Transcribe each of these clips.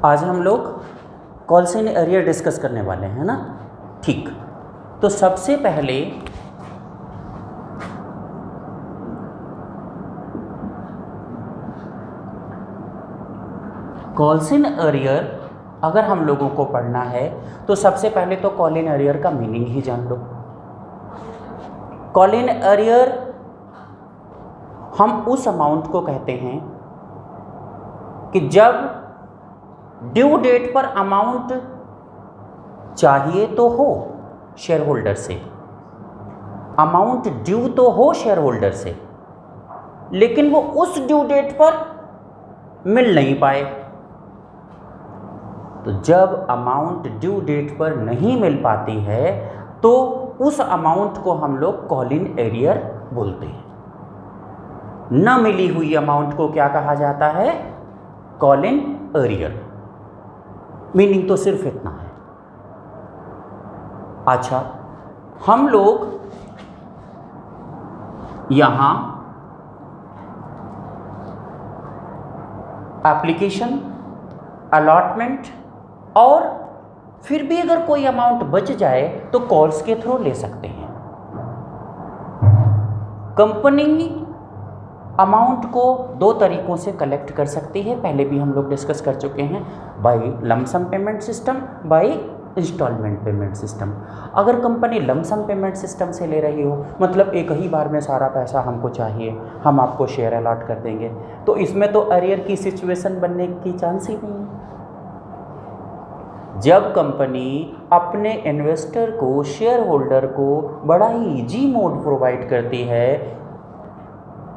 आज हम लोग कॉल्स इन एरियर डिस्कस करने वाले हैं ना। ठीक, तो सबसे पहले कॉल्स इन एरियर अगर हम लोगों को पढ़ना है तो सबसे पहले तो कॉल इन एरियर का मीनिंग ही जान लो। कॉल इन एरियर हम उस अमाउंट को कहते हैं कि जब ड्यू डेट पर अमाउंट चाहिए तो हो शेयर होल्डर से, अमाउंट ड्यू तो हो शेयर होल्डर से, लेकिन वो उस ड्यू डेट पर मिल नहीं पाए। तो जब अमाउंट ड्यू डेट पर नहीं मिल पाती है तो उस अमाउंट को हम लोग कॉल इन एरियर बोलते हैं। न मिली हुई अमाउंट को क्या कहा जाता है? Call in arrear. मीनिंग तो सिर्फ इतना है। अच्छा, हम लोग यहां एप्लीकेशन, अलॉटमेंट और फिर भी अगर कोई अमाउंट बच जाए तो कॉल्स के थ्रू ले सकते हैं। कंपनी अमाउंट को दो तरीकों से कलेक्ट कर सकती है, पहले भी हम लोग डिस्कस कर चुके हैं, by lump sum payment system, by instalment payment system. अगर कंपनी लमसम पेमेंट सिस्टम से ले रही हो, मतलब एक ही बार में सारा पैसा हमको चाहिए, हम आपको शेयर अलॉट कर देंगे, तो इसमें तो अरियर की सिचुएशन बनने की चांस ही नहीं है। जब कंपनी अपने इन्वेस्टर को, शेयर होल्डर को बड़ा ही इजी मोड प्रोवाइड करती है,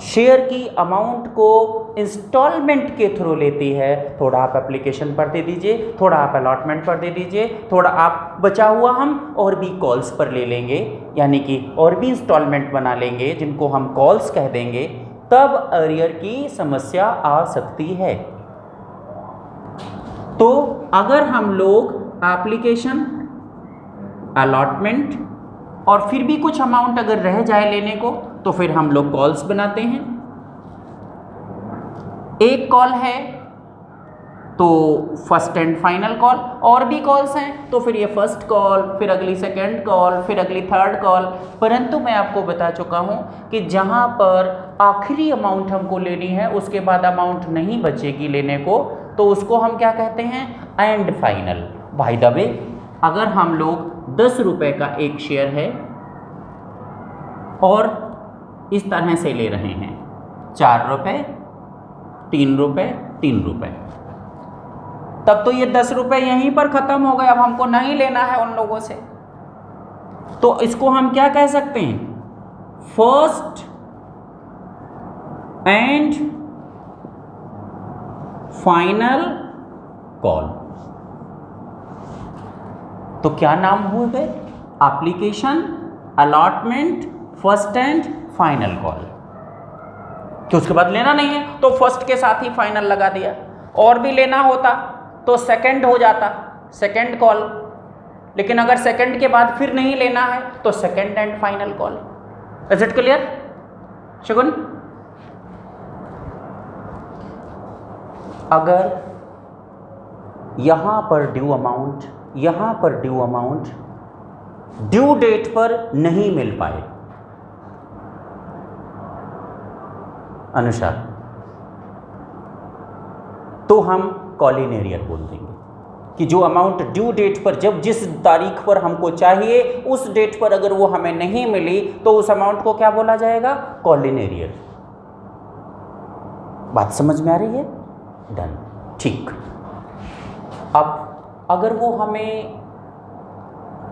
शेयर की अमाउंट को इंस्टॉलमेंट के थ्रू लेती है, थोड़ा आप एप्लीकेशन पर दे दीजिए, थोड़ा आप अलॉटमेंट पर दे दीजिए, थोड़ा आप बचा हुआ हम और भी कॉल्स पर ले लेंगे, यानी कि और भी इंस्टॉलमेंट बना लेंगे जिनको हम कॉल्स कह देंगे, तब अरियर की समस्या आ सकती है। तो अगर हम लोग एप्लीकेशन, अलॉटमेंट और फिर भी कुछ अमाउंट अगर रह जाए लेने को, तो फिर हम लोग कॉल्स बनाते हैं। एक कॉल है तो फर्स्ट एंड फाइनल कॉल, और भी कॉल्स हैं तो फिर ये फर्स्ट कॉल, फिर अगली सेकंड कॉल, फिर अगली थर्ड कॉल। परंतु मैं आपको बता चुका हूं कि जहां पर आखिरी अमाउंट हमको लेनी है उसके बाद अमाउंट नहीं बचेगी लेने को, तो उसको हम क्या कहते हैं? And final. By the way, अगर हम लोग 10 रुपए का एक शेयर है और इस तरह से ले रहे हैं 4 रुपए, 3 रुपए, 3 रुपए, तब तो ये 10 रुपए यहीं पर खत्म हो गए, अब हमको नहीं लेना है उन लोगों से। तो इसको हम क्या कह सकते हैं? First and final call. तो क्या नाम हुए? Application, allotment, first and final call. तो उसके बाद लेना नहीं है तो फर्स्ट के साथ ही फाइनल लगा दिया, और भी लेना होता तो सेकंड हो जाता, सेकंड कॉल। लेकिन अगर सेकंड के बाद फिर नहीं लेना है तो second and final call. Is it clear Shagun? अगर यहां पर ड्यू अमाउंट, यहां पर ड्यू अमाउंट ड्यू डेट पर नहीं मिल पाए अनुसार, तो हम कॉल इन एरियर बोल देंगे कि जो अमाउंट ड्यू डेट पर, जब जिस तारीख पर हमको चाहिए उस डेट पर अगर वो हमें नहीं मिली तो उस अमाउंट को क्या बोला जाएगा? Call in arrear. बात समझ में आ रही है? डन। ठीक, अब अगर वो हमें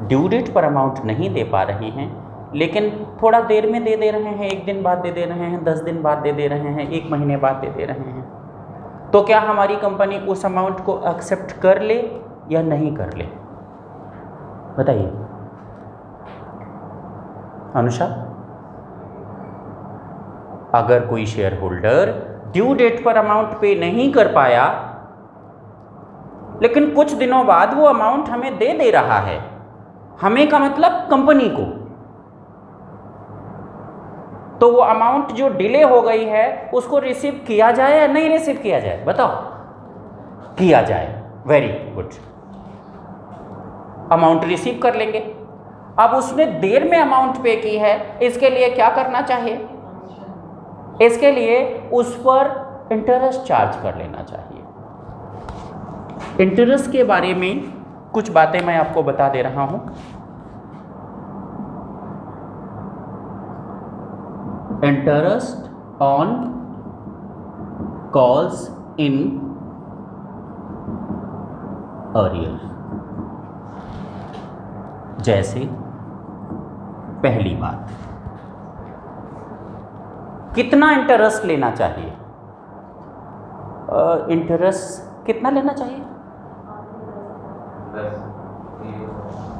ड्यू डेट पर अमाउंट नहीं दे पा रहे हैं, लेकिन थोड़ा देर में दे रहे हैं, 1 दिन बाद दे रहे हैं, 10 दिन बाद दे रहे हैं, 1 महीने बाद दे रहे हैं, तो क्या हमारी कंपनी उस अमाउंट को एक्सेप्ट कर ले या नहीं कर ले? बताइए अनुषा। अगर कोई शेयर होल्डर ड्यू डेट पर अमाउंट पे नहीं कर पाया, लेकिन कुछ दिनों बाद वो अमाउंट हमें दे रहा है, हमें का मतलब कंपनी को, तो वो अमाउंट जो डिले हो गई है उसको रिसीव किया जाए या नहीं रिसीव किया जाए? बताओ। किया जाए। वेरी गुड, अमाउंट रिसीव कर लेंगे। अब उसने देर में अमाउंट पे की है, इसके लिए क्या करना चाहिए? इसके लिए उस पर इंटरेस्ट चार्ज कर लेना चाहिए। इंटरेस्ट के बारे में कुछ बातें मैं आपको बता दे रहा हूं। Interest on calls in arrear, जैसे पहली बात, कितना इंटरेस्ट लेना चाहिए? इंटरेस्ट कितना लेना चाहिए?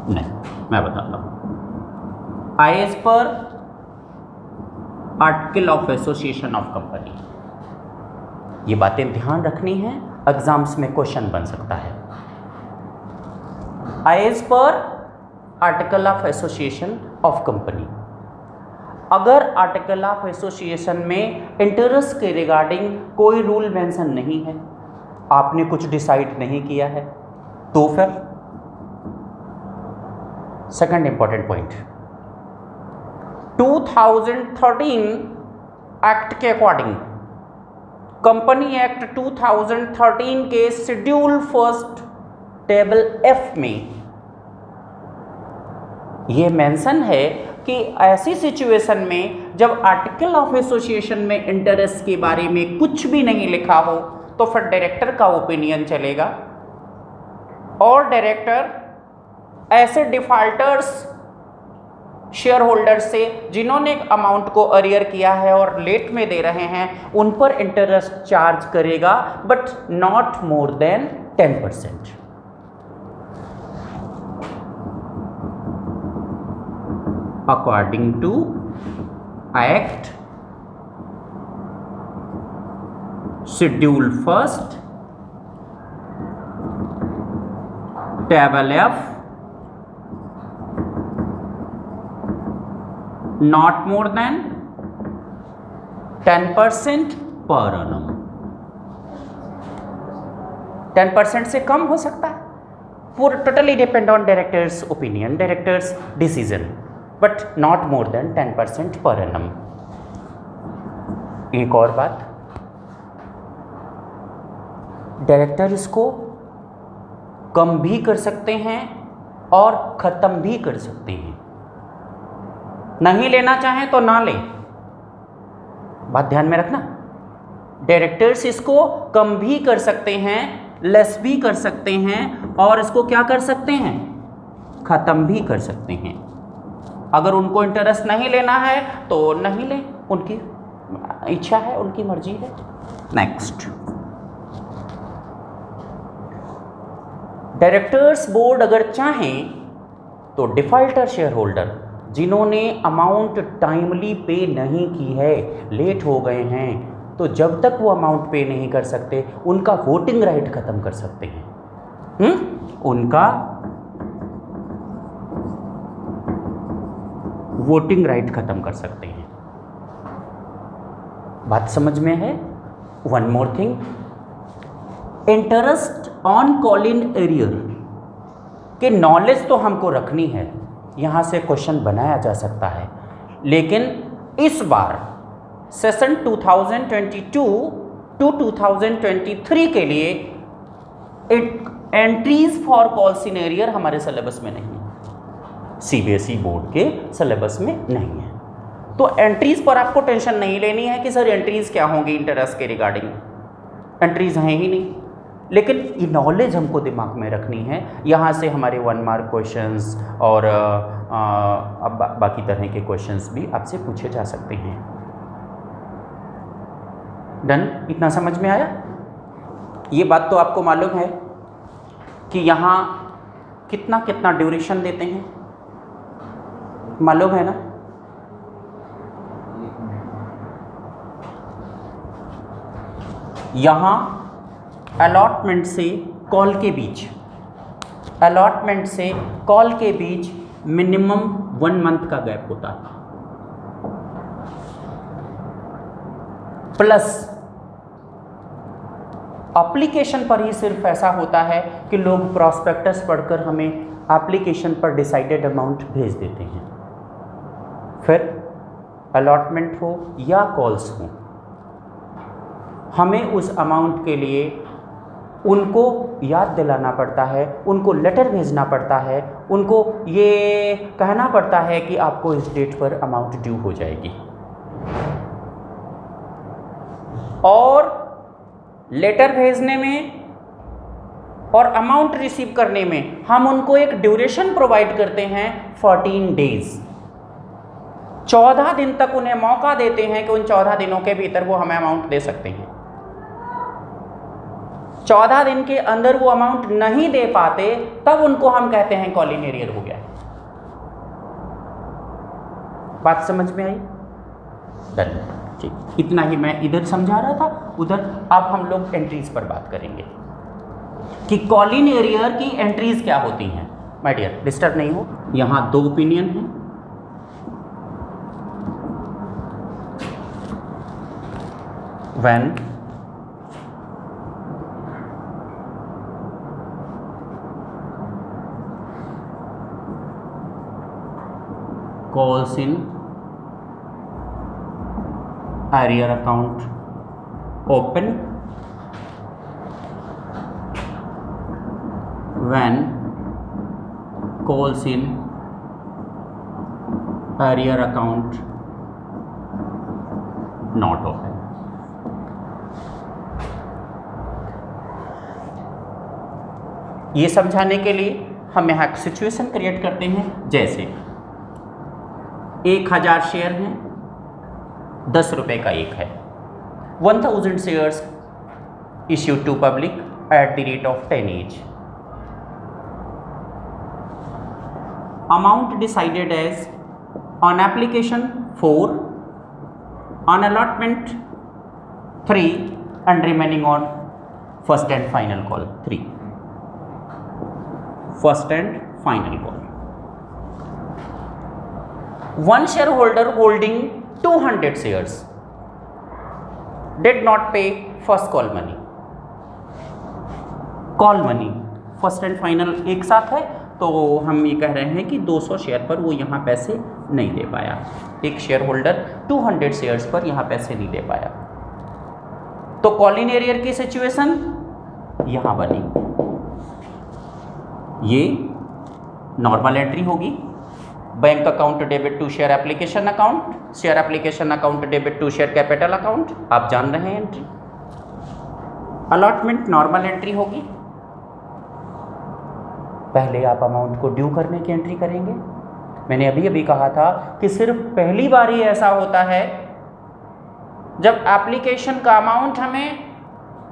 नहीं, मैं बताता हूं। As per article of association of company, ये बातें ध्यान रखनी है, एग्जाम्स में क्वेश्चन बन सकता है। As per article of association of company, अगर आर्टिकल ऑफ एसोसिएशन में इंटरेस्ट के रिगार्डिंग कोई रूल मेंशन नहीं है, आपने कुछ डिसाइड नहीं किया है, तो फिर सेकंड इंपॉर्टेंट पॉइंट, 2013 एक्ट के अकॉर्डिंग, कंपनी एक्ट 2013 के शेड्यूल फर्स्ट टेबल एफ में यह मेंशन है कि ऐसी सिचुएशन में जब आर्टिकल ऑफ एसोसिएशन में इंटरेस्ट के बारे में कुछ भी नहीं लिखा हो, तो फिर डायरेक्टर का ओपिनियन चलेगा, और डायरेक्टर ऐसे डिफॉल्टर्स शेयर होल्डर से जिन्होंने अमाउंट को अरियर किया है और लेट में दे रहे हैं, उन पर इंटरेस्ट चार्ज करेगा, but not more than 10%। According to act schedule first table F, not more than 10% पर annum। 10% से कम हो सकता है, पूरा totally depend on directors opinion, directors decision, but not more than 10% पर annum। एक और बात, डायरेक्टर इसको कम भी कर सकते हैं और ख़त्म भी कर सकते हैं। नहीं लेना चाहें तो ना लें, बात ध्यान में रखना। डायरेक्टर्स इसको कम भी कर सकते हैं, लेस भी कर सकते हैं, और इसको क्या कर सकते हैं? ख़त्म भी कर सकते हैं। अगर उनको इंटरेस्ट नहीं लेना है तो नहीं लें, उनकी इच्छा है, उनकी मर्जी है। नेक्स्ट, डायरेक्टर्स बोर्ड अगर चाहें तो डिफॉल्टर शेयर होल्डर जिन्होंने अमाउंट टाइमली पे नहीं की है, लेट हो गए हैं, तो जब तक वो अमाउंट पे नहीं कर सकते उनका वोटिंग राइट ख़त्म कर सकते हैं। उनका वोटिंग राइट ख़त्म कर सकते हैं। बात समझ में है? One more thing, interest on call in arrear के नॉलेज तो हमको रखनी है, यहाँ से क्वेश्चन बनाया जा सकता है, लेकिन इस बार सेशन 2022 टू 2023 के लिए entries for calls in arrear हमारे सिलेबस में नहीं है, सीबीएसई बोर्ड के सिलेबस में नहीं है। तो एंट्रीज पर आपको टेंशन नहीं लेनी है कि सर एंट्रीज क्या होंगी इंटरेस्ट के रिगार्डिंग, एंट्रीज हैं ही नहीं, लेकिन ये नॉलेज हमको दिमाग में रखनी है। यहाँ से हमारे 1 मार्क क्वेश्चंस और अब बाकी तरह के क्वेश्चंस भी आपसे पूछे जा सकते हैं। डन? इतना समझ में आया? ये बात तो आपको मालूम है कि यहाँ कितना कितना ड्यूरेशन देते हैं, मालूम है ना? यहाँ अलॉटमेंट से कॉल के बीच मिनिमम 1 मंथ का गैप होता है, प्लस एप्लीकेशन पर ही सिर्फ ऐसा होता है कि लोग प्रॉस्पेक्टस पढ़कर हमें एप्लीकेशन पर डिसाइडेड अमाउंट भेज देते हैं, फिर अलॉटमेंट हो या कॉल्स हो, हमें उस अमाउंट के लिए उनको याद दिलाना पड़ता है, उनको लेटर भेजना पड़ता है, उनको ये कहना पड़ता है कि आपको इस डेट पर अमाउंट ड्यू हो जाएगी। और लेटर भेजने में और अमाउंट रिसीव करने में हम उनको एक ड्यूरेशन प्रोवाइड करते हैं 14 डेज। 14 दिन तक उन्हें मौका देते हैं कि उन 14 दिनों के भीतर वो हमें अमाउंट दे सकते हैं। 14 दिन के अंदर वो अमाउंट नहीं दे पाते तब उनको हम कहते हैं कॉल इन एरियर हो गया। बात समझ में आई? डन, ठीक, इतना ही मैं इधर समझा रहा था। उधर अब हम लोग एंट्रीज पर बात करेंगे कि कॉल इन एरियर की एंट्रीज क्या होती हैं। माय डियर, डिस्टर्ब नहीं हो, यहां 2 ओपिनियन हैं। When calls in arrear account open, when calls in arrear account not open। ये समझाने के लिए हम यहाँ एक सिचुएशन क्रिएट करते हैं। जैसे 1000 शेयर हैं, 10 रुपये का एक है। 1000 shares issued to public at the rate of 10 each। Amount decided as on application 4, on allotment 3 and remaining on first and final call 3। First and final call। One shareholder holding 200 shares did not pay first call money। Call money first and final एक साथ है, तो हम ये कह रहे हैं कि 200 शेयर पर वो यहाँ पैसे नहीं दे पाया। एक शेयर होल्डर 200 शेयर्स पर यहाँ पैसे नहीं दे पाया, तो कॉल इन एरियर की सिचुएशन यहाँ बनी। ये नॉर्मल एंट्री होगी। Bank account debit to share application account, share application account debit to share capital account, आप जान रहे हैं एंट्री। अलॉटमेंट नॉर्मल एंट्री होगी। पहले आप अमाउंट को ड्यू करने की एंट्री करेंगे। मैंने अभी अभी कहा था कि सिर्फ पहली बार ही ऐसा होता है जब एप्लीकेशन का अमाउंट हमें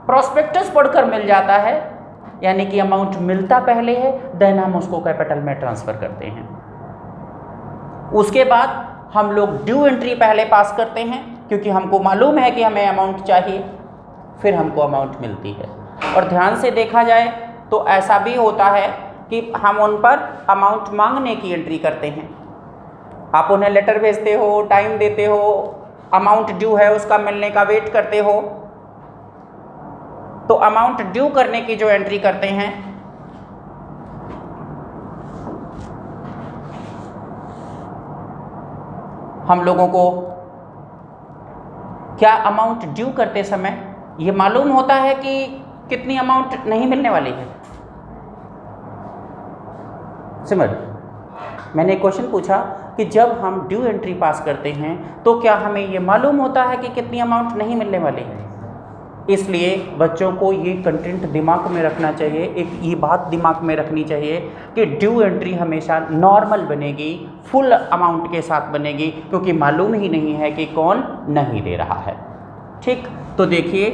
प्रोस्पेक्टस पढ़कर मिल जाता है, यानी कि अमाउंट मिलता पहले है, देन हम उसको कैपिटल में ट्रांसफ़र करते हैं। उसके बाद हम लोग ड्यू एंट्री पहले पास करते हैं क्योंकि हमको मालूम है कि हमें अमाउंट चाहिए, फिर हमको अमाउंट मिलती है। और ध्यान से देखा जाए तो ऐसा भी होता है कि हम उन पर अमाउंट मांगने की एंट्री करते हैं। आप उन्हें लेटर भेजते हो, टाइम देते हो, अमाउंट ड्यू है उसका मिलने का वेट करते हो, तो अमाउंट ड्यू करने की जो एंट्री करते हैं हम लोगों को क्या अमाउंट ड्यू करते समय ये मालूम होता है कि कितनी अमाउंट नहीं मिलने वाली है। समझ, मैंने एक क्वेश्चन पूछा कि जब हम ड्यू एंट्री पास करते हैं तो क्या हमें ये मालूम होता है कि कितनी अमाउंट नहीं मिलने वाली है। इसलिए बच्चों को ये कंटेंट दिमाग में रखना चाहिए, एक ये बात दिमाग में रखनी चाहिए कि ड्यू एंट्री हमेशा नॉर्मल बनेगी, फुल अमाउंट के साथ बनेगी, क्योंकि मालूम ही नहीं है कि कौन नहीं दे रहा है। ठीक, तो देखिए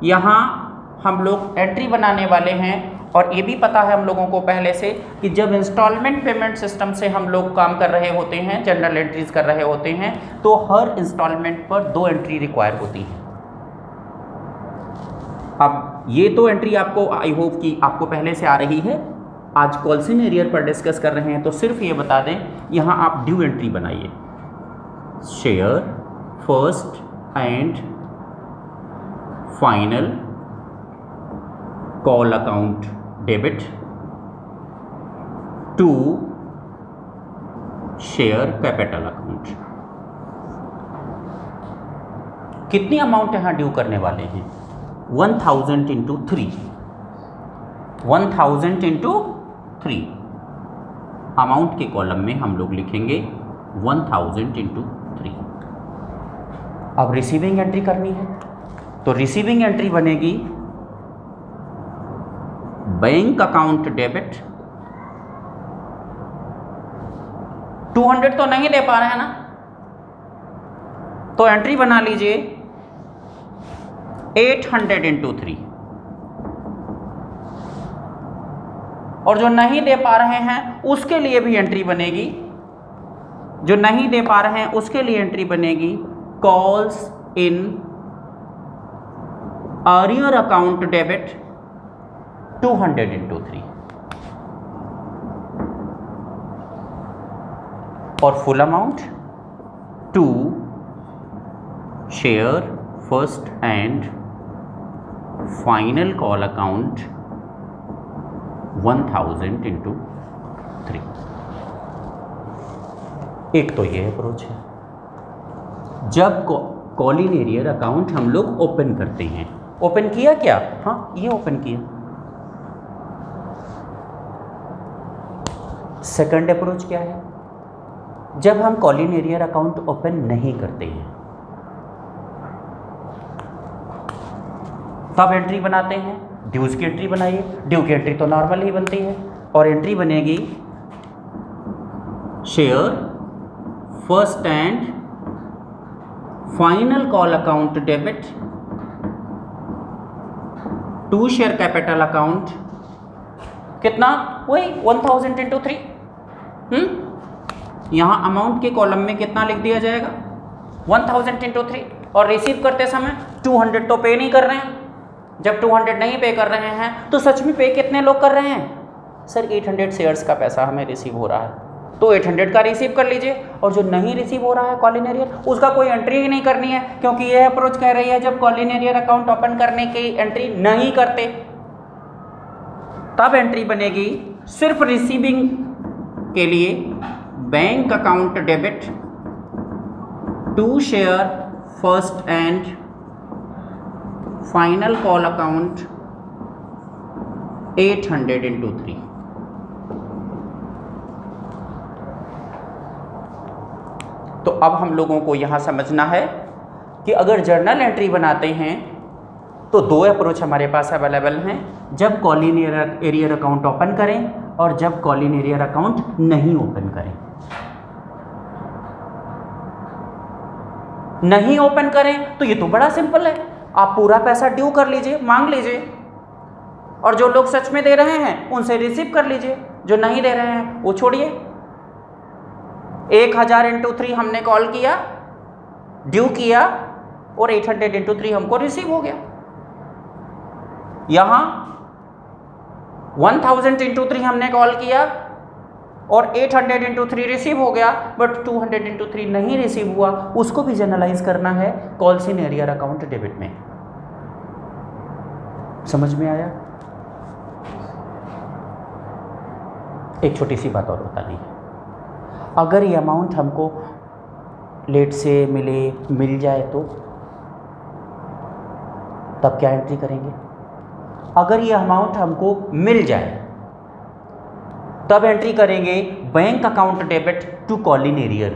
यहाँ हम लोग एंट्री बनाने वाले हैं और ये भी पता है हम लोगों को पहले से कि जब इंस्टॉलमेंट पेमेंट सिस्टम से हम लोग काम कर रहे होते हैं, जनरल एंट्रीज कर रहे होते हैं, तो हर इंस्टॉलमेंट पर 2 एंट्री रिक्वायर होती है। अब ये तो एंट्री आपको आई होप कि आपको पहले से आ रही है। आज कॉल्स इन एरियर पर डिस्कस कर रहे हैं तो सिर्फ ये बता दें, यहाँ आप ड्यू एंट्री बनाइए, share first and final call account debit to share capital account. कितनी अमाउंट यहाँ ड्यू करने वाले हैं? 1000 इंटू 3, 1000 इंटू 3। अमाउंट के कॉलम में हम लोग लिखेंगे 1000 इंटू 3। अब रिसीविंग एंट्री करनी है, तो रिसीविंग एंट्री बनेगी बैंक अकाउंट डेबिट 200 तो नहीं दे पा रहे हैं ना, तो एंट्री बना लीजिए 800 इंटू 3। और जो नहीं दे पा रहे हैं उसके लिए भी एंट्री बनेगी, जो नहीं दे पा रहे हैं उसके लिए एंट्री बनेगी calls in arrear account debit 200 into 3। और full amount to share first and final call account 1000 into 3। एक तो ये अप्रोच है जब कॉलिनेरियर अकाउंट हम लोग ओपन करते हैं। ओपन किया क्या? हाँ, ये ओपन किया। सेकंड अप्रोच क्या है? जब हम कॉलिनेरियर अकाउंट ओपन नहीं करते हैं तब एंट्री बनाते हैं। ड्यूज की एंट्री बनाइए। ड्यू की एंट्री तो नॉर्मल ही बनती है, और एंट्री बनेगी share first and final call account debit to share capital account. कितना? वही 1000 इंटू 3। यहाँ अमाउंट के कॉलम में कितना लिख दिया जाएगा? 1000 इंटू 3। और रिसीव करते समय 200 तो पे नहीं कर रहे हैं। जब 200 नहीं पे कर रहे हैं तो सच में पे कितने लोग कर रहे हैं? सर 800 शेयर्स का पैसा हमें रिसीव हो रहा है, तो 800 का रिसीव कर लीजिए। और जो नहीं रिसीव हो रहा है कॉलिनेरियर, उसका कोई एंट्री ही नहीं करनी है, क्योंकि यह अप्रोच कह रही है जब कॉलिनेरियर अकाउंट ओपन करने की एंट्री नहीं करते तब एंट्री बनेगी सिर्फ रिसीविंग के लिए bank account debit to share first and final call account 800 into 3। तो अब हम लोगों को यहां समझना है कि अगर जर्नल एंट्री बनाते हैं तो दो अप्रोच हमारे पास अवेलेबल हैं, जब कॉलिनेरियर अकाउंट ओपन करें और जब कॉलिनेरियर अकाउंट नहीं ओपन करें। नहीं ओपन करें तो ये तो बड़ा सिंपल है, आप पूरा पैसा ड्यू कर लीजिए, मांग लीजिए, और जो लोग सच में दे रहे हैं उनसे रिसीव कर लीजिए, जो नहीं दे रहे हैं वो छोड़िए। 1000 इंटू 3 हमने कॉल किया, ड्यू किया, और 800 इंटू 3 हमको रिसीव हो गया। यहां 1000 इंटू 3 हमने कॉल किया और 800 इंटू 3 रिसीव हो गया, बट 200 इंटू 3 नहीं रिसीव हुआ। उसको भी जनरलाइज करना है कॉलिनेरियर अकाउंट डेबिट में। समझ में आया? एक छोटी सी बात और बतानी है, अगर ये अमाउंट हमको लेट से मिल जाए तो तब क्या एंट्री करेंगे? अगर ये अमाउंट हमको मिल जाए तब एंट्री करेंगे बैंक अकाउंट डेबिट टू कॉलिनेरियर।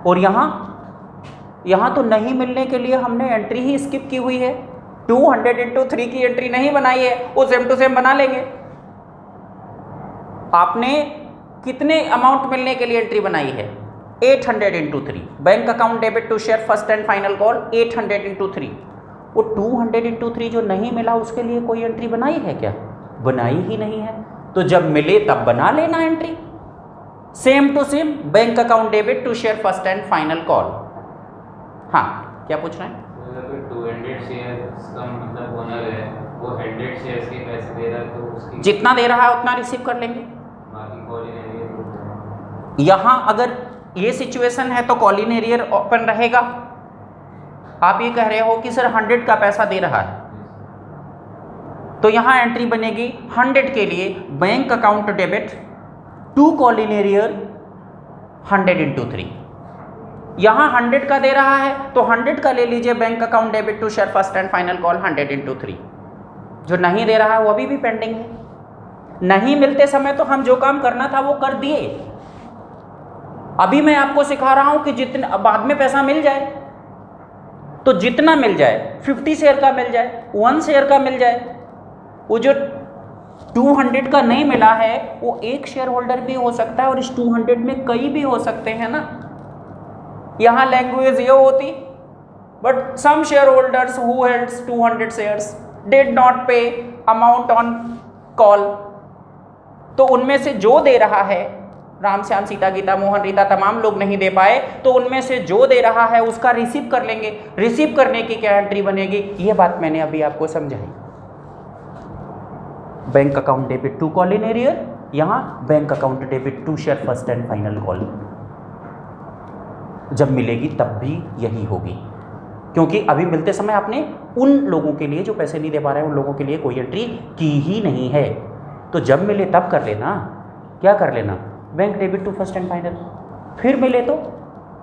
और यहाँ तो नहीं मिलने के लिए हमने एंट्री ही स्किप की हुई है, 200 इंटू 3 की एंट्री नहीं बनाई है, वो सेम टू सेम बना लेंगे। आपने कितने अमाउंट मिलने के लिए एंट्री बनाई है? 800 into 3, bank account debit to share first and final call 800 into 3। वो 200 इंटू 3 जो नहीं मिला उसके लिए कोई एंट्री बनाई है क्या? बनाई ही नहीं है। तो जब मिले तब बना लेना entry, same to same bank account debit to share first and final call. हाँ, क्या पूछ रहे हैं? 200 शेयर्स का मतलब ओनर है, वो 100 शेयर्स के पैसे दे रहा है, तो उसकी जितना दे रहा है उतना रिसीव कर लेंगे। बाकी कॉलिनेरियर यहाँ अगर ये सिचुएशन है तो कॉलिनेरियर ओपन रहेगा। आप ये कह रहे हो कि सर 100 का पैसा दे रहा है, तो यहाँ एंट्री बनेगी 100 के लिए bank account debit to calls in arrear 100 into 3। यहाँ 100 का दे रहा है तो 100 का ले लीजिए bank account debit to share first and final call 100 into 3। जो नहीं दे रहा है वो अभी भी पेंडिंग है। नहीं मिलते समय तो हम जो काम करना था वो कर दिए। अभी मैं आपको सिखा रहा हूं कि जितना बाद में पैसा मिल जाए तो जितना मिल जाए, 50 शेयर का मिल जाए, 1 शेयर का मिल जाए। वो जो 200 का नहीं मिला है वो एक शेयर होल्डर भी हो सकता है और इस 200 में कई भी हो सकते हैं ना। यहाँ लैंग्वेज ये होती, but some share holders who helds 200 shares did not pay amount on call. तो उनमें से जो दे रहा है, राम श्याम सीता गीता मोहन रीता तमाम लोग नहीं दे पाए, तो उनमें से जो दे रहा है उसका रिसीव कर लेंगे। रिसीव करने की क्या एंट्री बनेगी, ये बात मैंने अभी आपको समझाई। Bank account debit to calls in arrear, यहाँ bank account debit to share first and final call. जब मिलेगी तब भी यही होगी, क्योंकि अभी मिलते समय आपने उन लोगों के लिए जो पैसे नहीं दे पा रहे हैं उन लोगों के लिए कोई एंट्री की ही नहीं है। तो जब मिले तब कर लेना। क्या कर लेना, bank debit to first and final. फिर मिले तो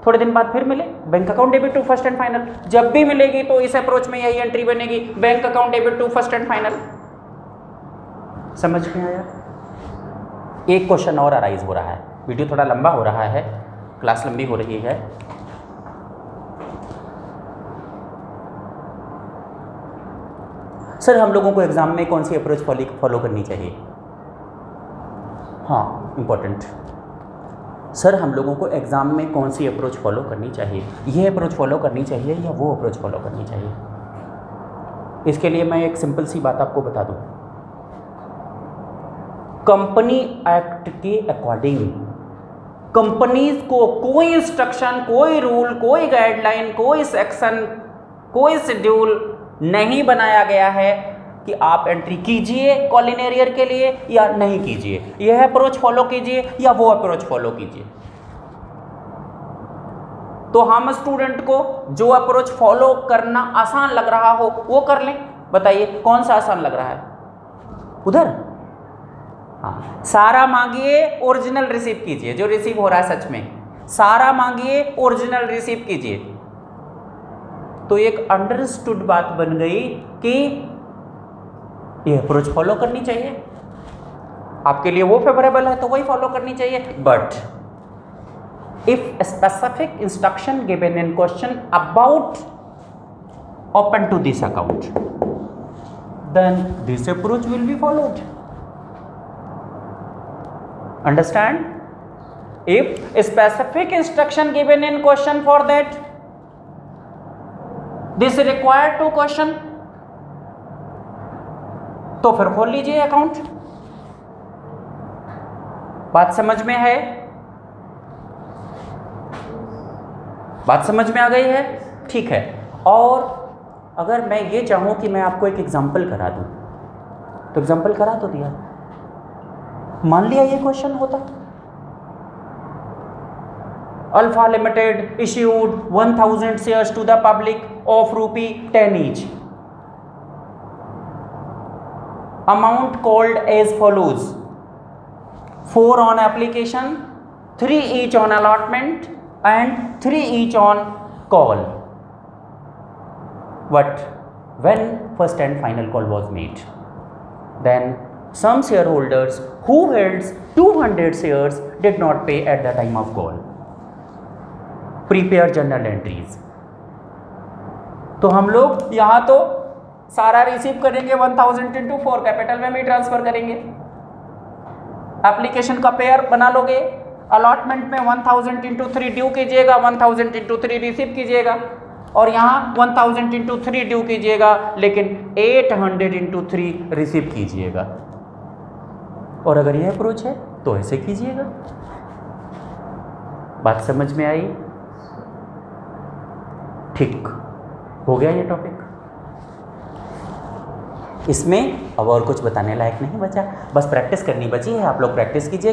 थोड़े दिन बाद फिर मिले bank account debit to first and final. जब भी मिलेगी तो इस अप्रोच में यही एंट्री बनेगी, bank account debit to first and final. समझ में आया? एक क्वेश्चन और अराइज हो रहा है, वीडियो थोड़ा लंबा हो रहा है, क्लास लंबी हो रही है। सर हम लोगों को एग्जाम में कौन सी अप्रोच फॉलो करनी चाहिए? हाँ इम्पोर्टेंट, सर हम लोगों को एग्ज़ाम में कौन सी अप्रोच फॉलो करनी चाहिए? ये अप्रोच फॉलो करनी चाहिए या वो अप्रोच फॉलो करनी चाहिए? इसके लिए मैं एक सिंपल सी बात आपको बता दूं। कंपनी एक्ट के अकॉर्डिंग कंपनीज को कोई इंस्ट्रक्शन, कोई रूल, कोई गाइडलाइन, कोई सेक्शन, कोई शेड्यूल नहीं बनाया गया है कि आप एंट्री कीजिए कॉलिनेरियर के लिए या नहीं कीजिए, यह अप्रोच फॉलो कीजिए या वो अप्रोच फॉलो कीजिए। तो हम स्टूडेंट को जो अप्रोच फॉलो करना आसान लग रहा हो वो कर लें। बताइए कौन सा आसान लग रहा है? उधर हाँ, सारा मांगिए ओरिजिनल रिसीव कीजिए। जो रिसीव हो रहा है सच में, सारा मांगिए ओरिजिनल रिसीव कीजिए। तो एक अंडरस्टूड बात बन गई कि ये अप्रोच फॉलो करनी चाहिए। आपके लिए वो फेवरेबल है तो वही फॉलो करनी चाहिए। But if specific instruction given in question about open to this account, then this approach will be followed. Understand? If specific instruction given in question for that this required to question, तो फिर खोल लीजिए account. बात समझ में है? बात समझ में आ गई है? ठीक है। और अगर मैं ये चाहूं कि मैं आपको एक एग्जांपल करा दूं, तो एग्जांपल करा तो दिया। मान लिया ये क्वेश्चन होता, alpha limited issued 1000 shares to the public of ₹10 each. Amount called as follows: 4 on application, 3 each on allotment and 3 each on call. But when first and final call was made, then some shareholders who held 200 shares did not pay at the time of call. Prepare journal entries. तो हम लोग यहाँ तो सारा receive करेंगे 1000 into 4 capital में भी transfer करेंगे। एप्लीकेशन का पेयर बना लोगे, अलॉटमेंट में 1000 इंटू 3 ड्यू कीजिएगा, 1000 इंटू 3 रिसीव कीजिएगा, और यहाँ 1000 इंटू 3 ड्यू कीजिएगा, लेकिन 800 इंटू 3 रिसीव कीजिएगा। और अगर यह अप्रोच है तो ऐसे कीजिएगा। बात समझ में आई? ठीक हो गया ये टॉपिक। इसमें अब और कुछ बताने लायक नहीं बचा, बस प्रैक्टिस करनी बची है। आप लोग प्रैक्टिस कीजिएगा।